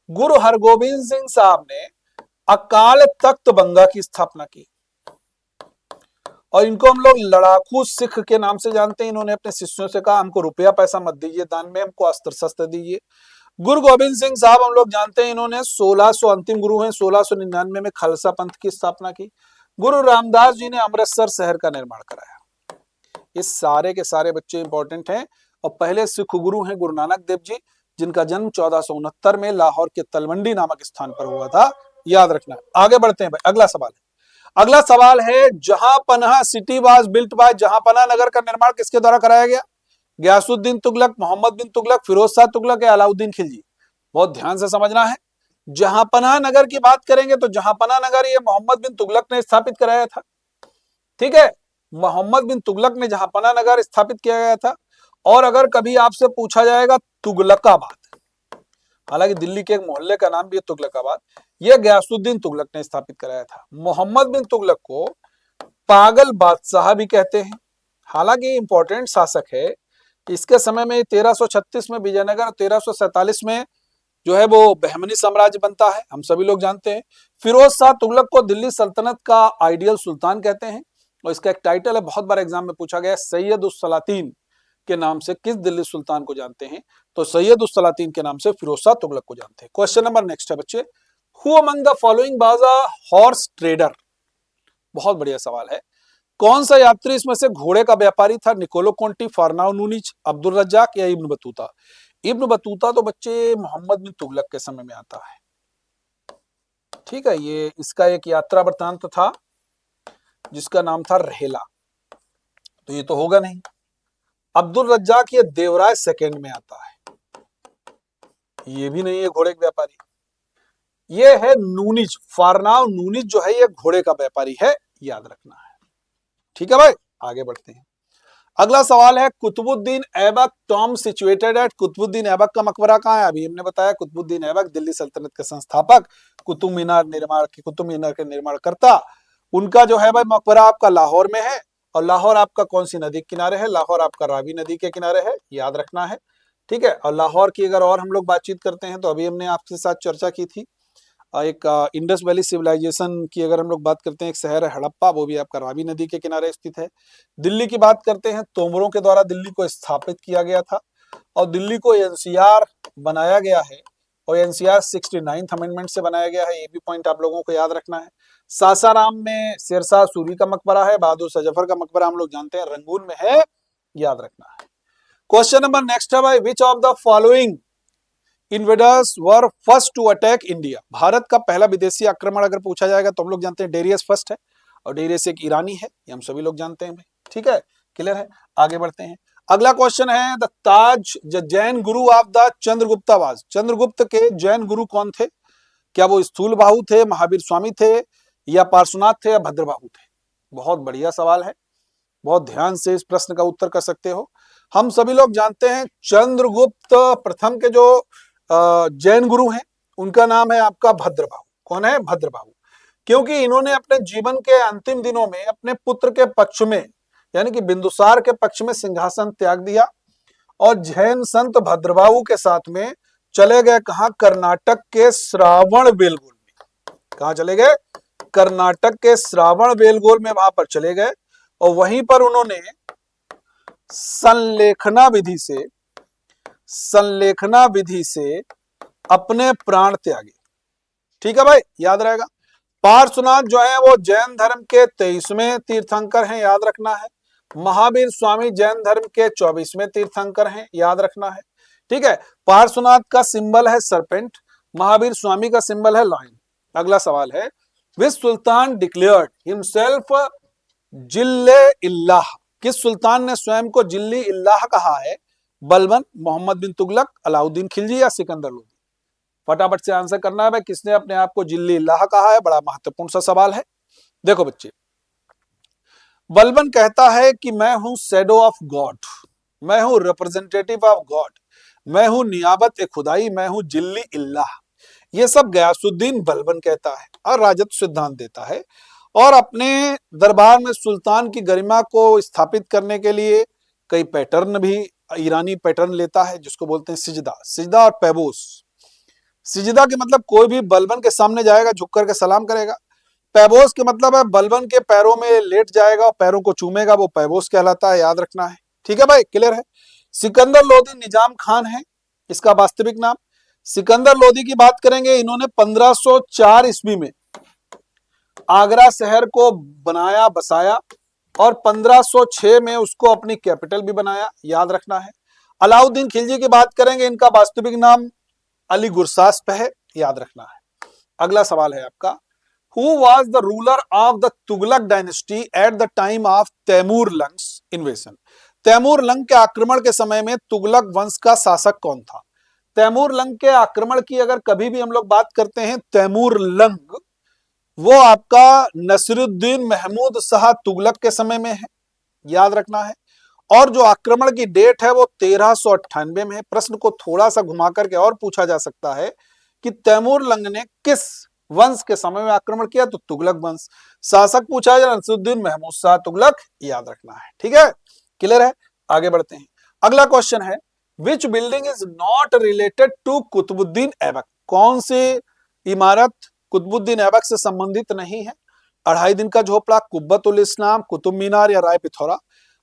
गुरु हरगोबिंद सिंह साहब ने अकाल तख्त बंगा की स्थापना की, और इनको हम लोग लड़ाकू सिख के नाम से जानते हैं। इन्होंने अपने शिष्यों से कहा, हमको रुपया पैसा मत दीजिए दान में, हमको अस्त्र शस्त्र दीजिए। गुरु गोविंद सिंह साहब हम लोग जानते हैं, इन्होंने 1600 अंतिम गुरु हैं, 1699 में खालसा पंथ की स्थापना की। गुरु रामदास जी ने अमृतसर शहर का निर्माण कराया। ये सारे के सारे बच्चे इंपॉर्टेंट हैं, और पहले सिख गुरु हैं गुरु नानक देव जी, जिनका जन्म 1469 में लाहौर के तलवंडी नामक स्थान पर हुआ था, याद रखना। आगे बढ़ते हैं भाई, अगला सवाल है। अगला सवाल है, जहां पनाह सिटी वाज बिल्ट बाय, जहां पनाह नगर का निर्माण किसके द्वारा कराया गया? गयासुद्दीन तुगलक, मोहम्मद बिन तुगलक, फिरोज शाह तुगलक या अलाउद्दीन खिलजी? बहुत ध्यान से समझना है। जहांपनाह नगर की बात करेंगे तो जहांपनाह नगर ये मोहम्मद बिन तुगलक ने स्थापित कराया था। ठीक है, मोहम्मद बिन तुगलक ने जहांपनाह नगर स्थापित किया गया था। और अगर कभी आपसे पूछा जाएगा तुगलकाबाद, हालांकि दिल्ली के एक मोहल्ले का नाम भी है तुगलकाबाद, यह गयासुद्दीन तुगलक ने स्थापित कराया था। मोहम्मद बिन तुगलक को पागल बादशाह भी कहते हैं, हालांकि इंपॉर्टेंट शासक है। इसके समय में 1336 में विजयनगर, 1347 में जो है वो बहमनी साम्राज्य बनता है, हम सभी लोग जानते हैं। फिरोज शाह तुगलक को दिल्ली सल्तनत का आइडियल सुल्तान कहते हैं, और इसका एक टाइटल है, बहुत बार एग्जाम में पूछा गया, सैयद उस सलातीन के नाम से किस दिल्ली सुल्तान को जानते हैं? तो सैयद उस सलातीन के नाम से फिरोज शाह तुगलक को जानते हैं। क्वेश्चन नंबर नेक्स्ट है बच्चे, who among the following was a horse trader? बहुत बढ़िया सवाल है। कौन सा यात्री इसमें से घोड़े का व्यापारी था? Niccolo Conti, Fernao Nuniz, Abdul Razzaq या इब्न बतूता? इब्न बतूता तो बच्चे मोहम्मद बिन तुगलक के समय में आता है। ठीक है, ये इसका एक यात्रा वृत्तांत था जिसका नाम था रहेला, तो ये तो होगा नहीं। अब्दुल रज्जाक ये देवराय सेकेंड में आता है, ये भी नहीं है घोड़े के व्यापारी। ये है नूनीज, फारनाओ नूनीज जो है ये घोड़े का व्यापारी है, याद रखना है। ठीक है भाई, आगे बढ़ते हैं। अगला सवाल है, Qutubuddin Aibak tomb situated at, Qutubuddin Aibak का मकबरा कहाँ है? अभी हमने बताया कुतुबुद्दीन ऐबक दिल्ली सल्तनत के संस्थापक, कुतुब मीनार के निर्माणकर्ता, उनका जो है भाई मकबरा आपका लाहौर में है। और लाहौर आपका कौन सी नदी के किनारे है? लाहौर आपका रावी नदी के किनारे है, याद रखना है। ठीक है, और लाहौर की अगर और हम लोग बातचीत करते हैं तो अभी हमने आपके साथ चर्चा की थी, एक इंडस वैली सिविलाइजेशन की अगर हम लोग बात करते हैं, एक शहर है हड़प्पा, वो भी आपका रावी नदी के किनारे स्थित है। दिल्ली की बात करते हैं, तोमरों के द्वारा दिल्ली को स्थापित किया गया था, और दिल्ली को एनसीआर बनाया गया है, और एनसीआर 69th अमेंडमेंट से बनाया गया है, ये भी पॉइंट आप लोगों को याद रखना है। सासाराम में शेरशाह सूरी का मकबरा है, बहादुर शाह जफर का मकबरा हम लोग जानते हैं रंगून में है, याद रखना है। क्वेश्चन नंबर नेक्स्ट है भाई, which of the following invaders were first to attack India? Bharat का पहला विदेशी आक्रमण अगर पूछा जाएगा तो हम लोग जानते हैं डेरियस फर्स्ट है, और डेरियस एक ईरानी है, ये हम सभी लोग जानते हैं भाई। ठीक है, क्लियर है, आगे बढ़ते हैं। अगला क्वेश्चन है, the Taj Jain Guru of the चंद्रगुप्तावाज, Chandragupta के जैन गुरु कौन थे? क्या वो स्थूल बाहु थे, महावीर स्वामी थे, या पार्श्वनाथ थे, या भद्रबाहु थे? बहुत बढ़िया सवाल है, बहुत ध्यान से इस प्रश्न का उत्तर कर सकते हो। हम सभी लोग जानते हैं चंद्रगुप्त प्रथम के जो जैन गुरु हैं उनका नाम है आपका भद्रबाहु। कौन है? भद्रबाहु। क्योंकि इन्होंने अपने जीवन के अंतिम दिनों में अपने पुत्र के पक्ष में, यानी कि बिंदुसार के पक्ष में सिंहासन त्याग दिया, और जैन संत भद्रबाहु के साथ में चले गए कहा? कर्नाटक के श्रावण बेलगोल में। कहा चले गए? कर्नाटक के श्रावण बेलगोल में, वहां पर चले गए, और वहीं पर उन्होंने संलेखना विधि से अपने प्राण त्यागे। ठीक है भाई, याद रहेगा। पार्श्वनाथ जो है वो जैन धर्म के 23वें तीर्थंकर हैं, याद रखना है। महावीर स्वामी जैन धर्म के 24वें तीर्थंकर हैं, याद रखना है। ठीक है, पार्श्वनाथ का सिंबल है सरपेंट, महावीर स्वामी का सिंबल है लायन। अगला सवाल है, विच सुल्तान डिक्लेयर्ड हिमसेल्फ जिल्ले इल्लाह? किस सुल्तान ने स्वयं को जिल्ली इल्लाह कहा है? बलबन, मोहम्मद बिन तुगलक, अलाउद्दीन खिलजी या सिकंदर लोदी? फटाफट से आंसर करना है भाई, किसने अपने आप को जिल्ली इल्लाह कहा है? बड़ा महत्वपूर्ण सा सवाल है। देखो बच्चे, बलबन कहता है कि मैं हूं शैडो ऑफ गॉड, मैं हूं रिप्रेजेंटेटिव ऑफ गॉड, मैं हूं नियाबत ए खुदाई, मैं हूं जिल्ली इल्लाह। ये सब गयासुद्दीन बलबन कहता है और राजत्व सिद्धांत देता है, और अपने दरबार में सुल्तान की गरिमा को स्थापित करने के लिए कई पैटर्न भी ईरानी पैटर्न लेता है, जिसको बोलते हैं सिजदा और पैबोस। सिजदा के मतलब कोई भी बलबन के सामने जाएगा झुक करके सलाम करेगा। पैबोस के मतलब है बलबन के पैरों में लेट जाएगा और पैरों को चूमेगा, वो पैबोस कहलाता है, याद रखना है। ठीक है भाई, क्लियर है। सिकंदर लोदी निजाम खान है इसका वास्तविक नाम। सिकंदर लोदी की बात करेंगे, इन्होंने 1504 ईस्वी में आगरा शहर को बनाया, बसाया, और 1506 में उसको अपनी कैपिटल भी बनाया, याद रखना है। अलाउद्दीन खिलजी की बात करेंगे, इनका वास्तविक नाम अली गुरसास्प है, याद रखना है। अगला सवाल है आपका, Who was the ruler of the Tughlaq dynasty at the time of Timur Lang's invasion? Timur Lang के आक्रमण के समय में तुगलक वंश का शासक कौन था? तैमूर लंग के आक्रमण की अगर कभी भी हम लोग बात करते हैं, तैमूर लंग वो आपका नसीरुद्दीन महमूद शाह तुगलक के समय में है, याद रखना है। और जो आक्रमण की डेट है वो 1398 में है। प्रश्न को थोड़ा सा घुमा करके और पूछा जा सकता है कि तैमूर लंग ने किस वंश के समय में आक्रमण किया, तो तुगलक वंश। शासक पूछा जाए नसीरुद्दीन महमूद शाह तुगलक, याद रखना है। ठीक है, क्लियर है, आगे बढ़ते हैं। अगला क्वेश्चन है, which building is not related to Qutbuddin Aibak? कौन सी इमारत कुतुबुद्दीन ऐबक से संबंधित नहीं है? अढ़ाई दिन का झोपड़ा, कुब्बतुल इस्लाम, कुतुब मीनार या राय पिथौरा?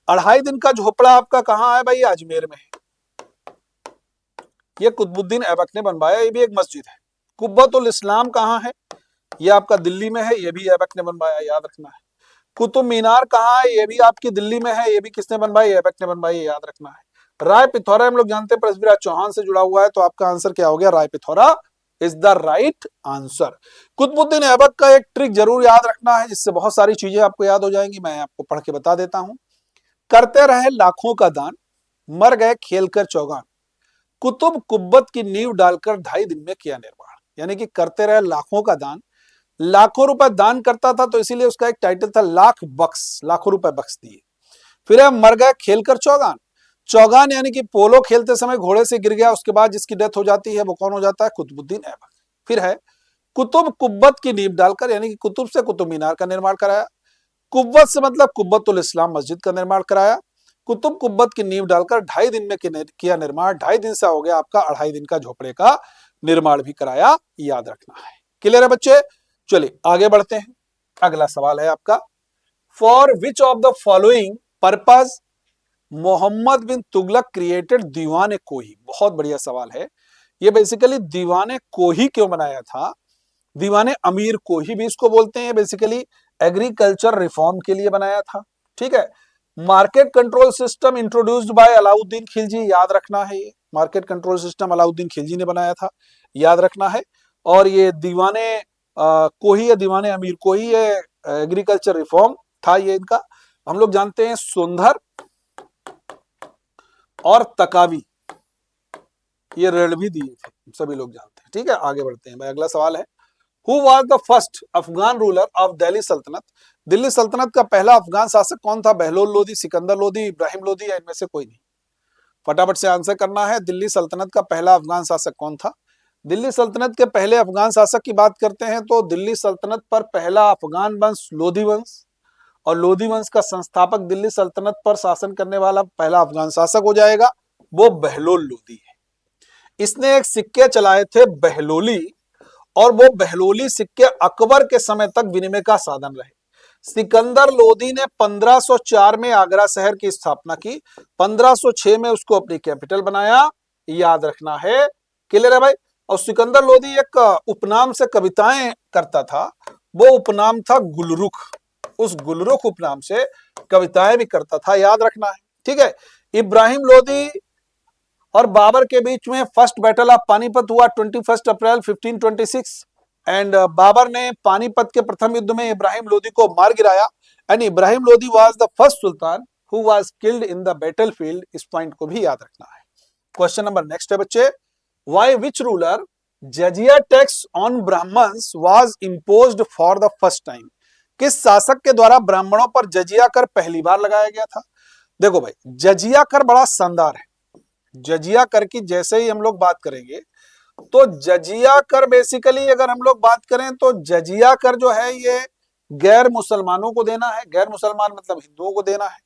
अढ़ाई दिन का झोपड़ा आपका कहाँ है भाई? अजमेर में है। ये कुतुबुद्दीन ऐबक ने बनवाया, ये भी एक मस्जिद है। कुब्बतुल इस्लाम कहाँ है? ये आपका दिल्ली में है, ये भी ऐबक ने बनवाया, याद रखना है। कुतुब मीनार कहाँ है? ये भी आपकी दिल्ली में है, ये भी किसने बनवाई? ऐबक ने बनवाई, याद रखना है। राय पिथौरा हम लोग जानते हैं पृथ्वीराज चौहान से जुड़ा हुआ है, तो आपका आंसर क्या हो गया? Rai Pithora is the right answer. Qutbuddin Aibak का एक ट्रिक जरूर याद रखना है, जिससे बहुत सारी चीजें आपको याद हो जाएंगी। मैं आपको पढ़ के बता देता हूं। करते रहे लाखों का दान, मर गए खेलकर चौगान, कुतुब कुब्बत की नींव डालकर 2.5 दिन में किया निर्माण। यानी कि करते रहे लाखों का दान, लाखों रुपए दान करता था, तो इसीलिए उसका एक टाइटल था लाख बख्श, लाखों रुपए बख्श दिए। फिर है मर गए खेलकर चौगान। चौगान यानी कि पोलो खेलते समय घोड़े से गिर गया, उसके बाद जिसकी डेथ हो जाती है वो कौन हो जाता है? कुतुबुद्दीन ऐबक। फिर है कुतुब कुब्बत की नींव डालकर, यानी कि कुतुब से कुतुब मीनार का निर्माण कराया। कुब्बत से मतलब कुब्बतुल इस्लाम मस्जिद का निर्माण कराया। कुतुब कुब्बत की नींव डालकर 2.5 दिन में किया निर्माण। 2.5 दिन से हो गया आपका अढ़ाई दिन का झोपड़े का निर्माण भी कराया, याद रखना है। क्लियर है बच्चे? चलिए आगे बढ़ते हैं। अगला सवाल है आपका, for which of the following purpose Muhammad bin Tughlaq created Diwan-i-Kohi? बहुत बढ़िया सवाल है ये। बेसिकली दीवाने कोही क्यों बनाया था? दीवाने अमीर कोही भी इसको बोलते हैं। बेसिकली एग्रीकल्चर रिफॉर्म के लिए बनाया था। ठीक है, market control system introduced by Alauddin Khilji, याद रखना है। ये market control system Alauddin Khilji ने बनाया था, याद रखना है। और ये दीवाने कोही या दीवाने अमीर कोही, ये एग्रीकल्चर रिफॉर्म था ये इनका। हम लोग जानते हैं सुंदर और तकावी, ये ऋण भी दिए थे, सभी लोग जानते हैं। ठीक है, आगे बढ़ते हैं भाई। अगला सवाल है, Who was the first Afghan ruler of Delhi सल्तनत? दिल्ली सल्तनत का पहला अफगान शासक कौन था? बहलोल लोदी, सिकंदर लोदी, इब्राहिम लोदी या इनमें से कोई नहीं? फटाफट से आंसर करना है। दिल्ली सल्तनत का पहला अफगान शासक कौन था? दिल्ली सल्तनत के पहले अफगान शासक की बात करते हैं तो दिल्ली सल्तनत पर पहला अफगान वंश लोधी वंश, और लोधी वंश का संस्थापक दिल्ली सल्तनत पर शासन करने वाला पहला अफगान शासक हो जाएगा, वो बहलोल लोदी है। इसने एक सिक्के चलाए थे बहलोली, और वो बहलोली सिक्के अकबर के समय तक विनिमय का साधन रहे। सिकंदर लोदी ने 1504 में आगरा शहर की स्थापना की, 1506 में उसको अपनी कैपिटल बनाया, याद रखना है। क्लियर है भाई? और सिकंदर लोदी एक उपनाम से कविताएं करता था, वो उपनाम था गुलरुख। उस गुलरुख उपनाम से कविताएं भी करता था, याद रखना है। ठीक है, इब्राहिम लोदी और बाबर के बीच में फर्स्ट बैटल ऑफ पानीपत हुआ 21 अप्रैल 1526, एंड बाबर ने पानीपत के प्रथम युद्ध में इब्राहिम लोदी को मार गिराया, and Ibrahim Lodi was the first sultan who was killed in the battlefield. इस पॉइंट को भी याद रखना है। क्वेश्चन नंबर नेक्स्ट है बच्चे, why which ruler jizya tax on Brahmins was imposed for the first time? किस शासक के द्वारा ब्राह्मणों पर जजिया कर पहली बार लगाया गया था? देखो भाई, जजिया कर बड़ा शानदार है। जजिया कर की जैसे ही हम लोग बात करेंगे तो जजिया कर बेसिकली अगर हम लोग बात करें तो जजिया कर जो है ये गैर मुसलमानों को देना है। गैर मुसलमान मतलब हिंदुओं को देना है।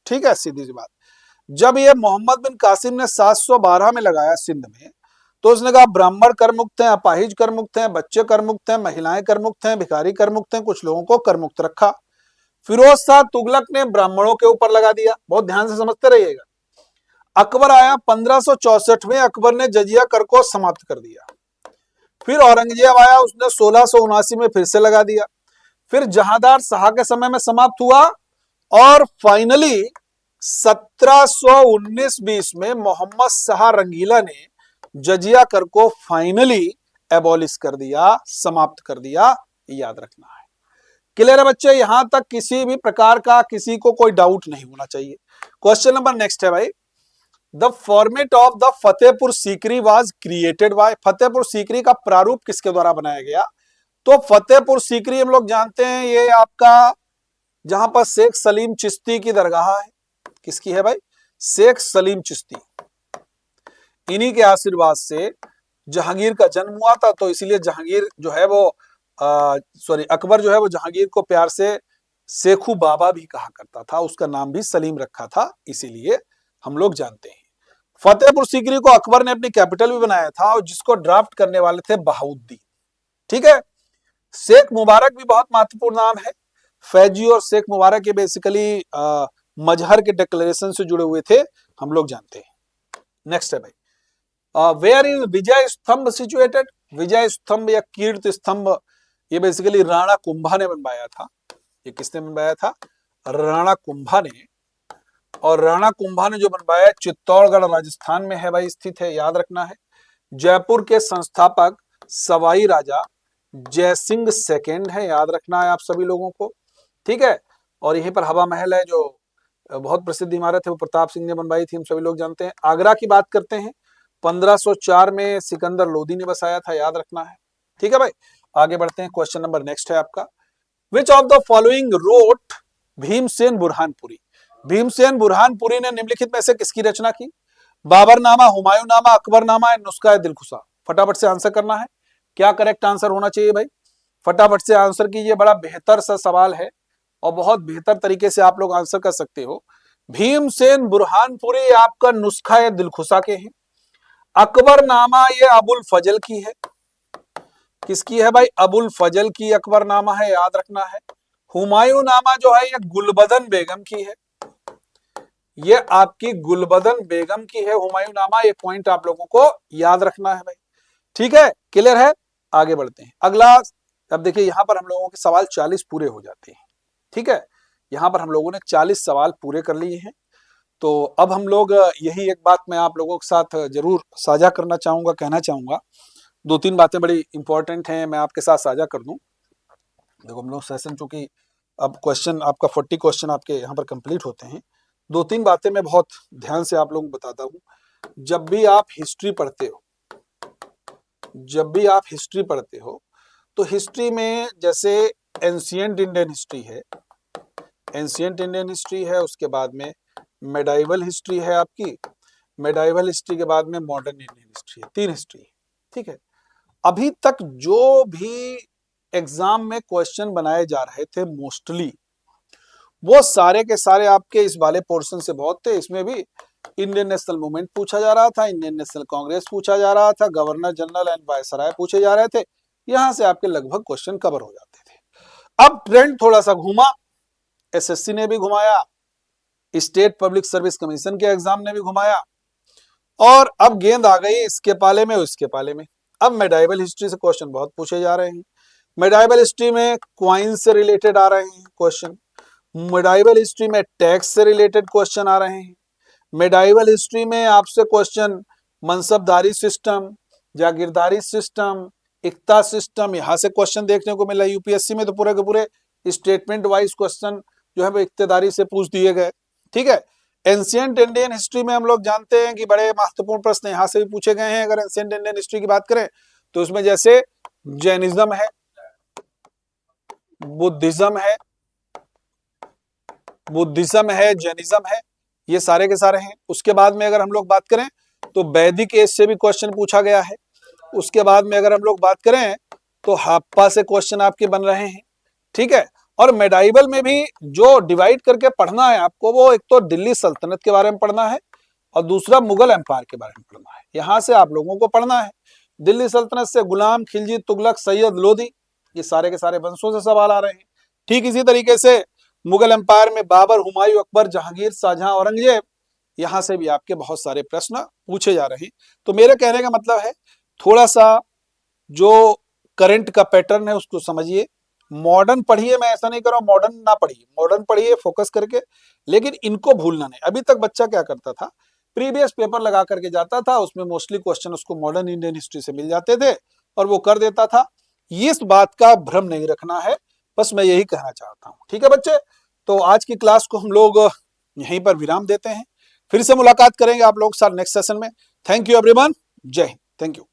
ठीक है, सीधी सी बात। जब ये मोहम्मद बिन कासिम ने 712 में लगाया सिंध में, तो उसने कहा ब्राह्मण कर मुक्त हैं, अपाहिज कर मुक्त हैं, बच्चे कर मुक्त हैं, महिलाएं कर मुक्त हैं, भिखारी कर मुक्त हैं, कुछ लोगों को कर मुक्त रखा। फिरोज शाह तुगलक ने ब्राह्मणों के ऊपर लगा दिया। बहुत ध्यान से समझते रहिएगा। अकबर आया 1564 में, अकबर ने जजिया कर को समाप्त कर दिया। फिर औरंगजेब आया, उसने 1679 में फिर से लगा दिया। फिर जहांदार शाह के समय में समाप्त हुआ, और फाइनली 1719-20 में मोहम्मद शाह रंगीला ने जजिया कर को फाइनली एबॉलिश कर दिया, समाप्त कर दिया, याद रखना है। क्लियर है बच्चे, यहां तक किसी भी प्रकार का किसी को कोई डाउट नहीं होना चाहिए। क्वेश्चन नंबर नेक्स्ट है भाई, the format of the Fatehpur Sikri was created by, Fatehpur Sikri का प्रारूप किसके द्वारा बनाया गया? तो फतेहपुर सीकरी हम लोग जानते हैं ये आपका जहां पर शेख सलीम चिश्ती की दरगाह है, किसकी है भाई? शेख सलीम चिश्ती, इन्हीं के आशीर्वाद से जहांगीर का जन्म हुआ था, तो इसलिए जहांगीर जो है वो अकबर जो है वो जहांगीर को प्यार से शेखू बाबा भी कहा करता था, उसका नाम भी सलीम रखा था, इसीलिए हम लोग जानते हैं। फतेहपुर सीकरी को अकबर ने अपनी कैपिटल भी बनाया था और जिसको ड्राफ्ट करने वाले थे बहाउद्दीन। ठीक है, शेख मुबारक भी बहुत महत्वपूर्ण नाम है। फैजी और शेख मुबारक ये बेसिकली मजहर के डिक्लेरेशन से जुड़े हुए थे, हम लोग जानते हैं। नेक्स्ट है भाई, वेयर इज विजय स्तंभ सिचुएटेड? विजय स्तंभ या कीर्ति स्तंभ ये बेसिकली राणा कुंभा ने बनवाया था। ये किसने बनवाया था? राणा कुंभा ने। और राणा कुंभा ने जो बनवाया चित्तौड़गढ़ राजस्थान में है भाई, स्थित है, याद रखना है। जयपुर के संस्थापक सवाई राजा जयसिंह सेकेंड है, याद रखना है आप सभी लोगों को। ठीक है, और यहीं पर हवा महल है जो बहुत प्रसिद्ध इमारत है, वो प्रताप सिंह ने बनवाई थी, हम सभी लोग जानते हैं। आगरा की बात करते हैं, 1504 में सिकंदर लोदी ने बसाया था, याद रखना है। ठीक है भाई, आगे बढ़ते हैं। क्वेश्चन नंबर नेक्स्ट है आपका, which of the following wrote Bhimsen Burhanpuri? Bhimsen Burhanpuri ने निम्नलिखित में से किसकी रचना की? बाबरनामा, हुमायूंनामा, अकबरनामा या नुस्खा दिलखुशा? फटाफट से आंसर करना है। क्या करेक्ट आंसर होना चाहिए भाई? फटाफट से आंसर कीजिए, बड़ा बेहतर सा सवाल है और बहुत बेहतर तरीके से आप लोग आंसर कर सकते हो। भीमसेन बुरहानपुरी आपका नुस्खा दिलखुशा के हैं। अकबरनामा ये अबुल फजल की है, किसकी है भाई? अबुल फजल की अकबरनामा है, याद रखना है। हुमायूंनामा जो है ये गुलबदन बेगम की है, ये आपकी गुलबदन बेगम की है हुमायूंनामा। ये पॉइंट आप लोगों को याद रखना है भाई। ठीक है, क्लियर है? आगे बढ़ते हैं। अगला, अब देखिए यहां पर हम लोगों के सवाल 40 पूरे हो जाते हैं। ठीक है, यहां पर हम लोगों ने 40 सवाल पूरे कर लिए हैं। तो अब हम लोग यही एक बात मैं आप लोगों के साथ जरूर साझा करना चाहूंगा, कहना चाहूंगा। 2-3 बातें बड़ी इंपॉर्टेंट हैं, मैं आपके साथ साझा कर दूं। देखो हम लोग सेशन चूंकि अब क्वेश्चन आपका 40 क्वेश्चन आपके यहाँ पर कंप्लीट होते हैं। 2-3 बातें मैं बहुत ध्यान से आप लोगों को बताता हूँ। जब भी आप हिस्ट्री पढ़ते हो, जब भी आप हिस्ट्री पढ़ते हो तो हिस्ट्री में जैसे एंशिएंट इंडियन हिस्ट्री है, एंशिएंट इंडियन हिस्ट्री है, उसके बाद में मेडाइवल हिस्ट्री है आपकी, मेडाइवल हिस्ट्री के बाद में मॉडर्न इंडियन हिस्ट्री है, 3 हिस्ट्री है। ठीक है, अभी तक जो भी एग्जाम में क्वेश्चन बनाए जा रहे थे मोस्टली वो सारे के सारे आपके इस वाले पोर्शन से बहुत थे। इसमें भी इंडियन नेशनल मूवमेंट पूछा जा रहा था, इंडियन नेशनल कांग्रेस पूछा जा रहा था, गवर्नर जनरल एंड वायसराय पूछे जा रहे थे। यहां से आपके लगभग क्वेश्चन कवर हो जाते थे। अब ट्रेंड थोड़ा सा घूमा, एसएससी ने भी घुमाया, स्टेट पब्लिक सर्विस कमीशन के एग्जाम ने भी घुमाया, और अब गेंद आ गई इसके पाले में, उसके पाले में। अब मेडाइवल हिस्ट्री से क्वेश्चन बहुत पूछे जा रहे हैं। मेडाइवल हिस्ट्री में क्वाइन से रिलेटेड आ रहे हैं क्वेश्चन, मेडाइवल हिस्ट्री में टैक्स से रिलेटेड क्वेश्चन आ रहे हैं, मेडाइवल हिस्ट्री में आपसे क्वेश्चन मनसबदारी सिस्टम, जागीरदारी सिस्टम, इक्ता सिस्टम, यहां से क्वेश्चन देखने को मिला। यूपीएससी में तो पूरे के पूरे स्टेटमेंट वाइज क्वेश्चन जो है वो इक्तेदारी से पूछ दिए गए। ठीक है, एंशिएंट इंडियन हिस्ट्री में हम लोग जानते हैं कि बड़े महत्वपूर्ण प्रश्न यहाँ से भी पूछे गए हैं। अगर एंशिएंट इंडियन हिस्ट्री की बात करें तो उसमें जैसे जैनिज्म है, बुद्धिज्म है, जैनिज्म है, ये सारे के सारे हैं। उसके बाद में अगर हम लोग बात करें तो वैदिक एज से भी क्वेश्चन पूछा गया है। उसके बाद में अगर हम लोग बात करें तो हड़प्पा से क्वेश्चन आपके बन रहे हैं। ठीक है, और मेडाइवल में भी जो डिवाइड करके पढ़ना है आपको, वो एक तो दिल्ली सल्तनत के बारे में पढ़ना है और दूसरा मुगल एम्पायर के बारे में पढ़ना है। यहां से आप लोगों को पढ़ना है। दिल्ली सल्तनत से गुलाम, खिलजी, तुगलक, सैयद, लोधी, ये सारे के सारे वंशों से सवाल आ रहे हैं। ठीक इसी तरीके से मुगल एम्पायर में बाबर, हुमायूं, अकबर, जहांगीर, शाहजहां, औरंगजेब, यहां से भी आपके बहुत सारे प्रश्न पूछे जा रहे हैं। तो मेरे कहने का मतलब है थोड़ा सा जो करंट का पैटर्न है उसको समझिए, मॉडर्न पढ़िए, मैं ऐसा नहीं कर रहा हूं मॉडर्न ना पढ़िए, मॉडर्न पढ़िए फोकस करके, लेकिन इनको भूलना नहीं। अभी तक बच्चा क्या करता था, प्रीवियस पेपर लगा करके जाता था, उसमें मोस्टली क्वेश्चन उसको मॉडर्न इंडियन हिस्ट्री से मिल जाते थे और वो कर देता था। इस बात का भ्रम नहीं रखना है, बस मैं यही कहना चाहता हूँ। ठीक है बच्चे, तो आज की क्लास को हम लोग यहीं पर विराम देते हैं, फिर से मुलाकात करेंगे आप लोग के साथ नेक्स्ट सेशन में। थैंक यू एवरीवन, जय हिंद, थैंक यू।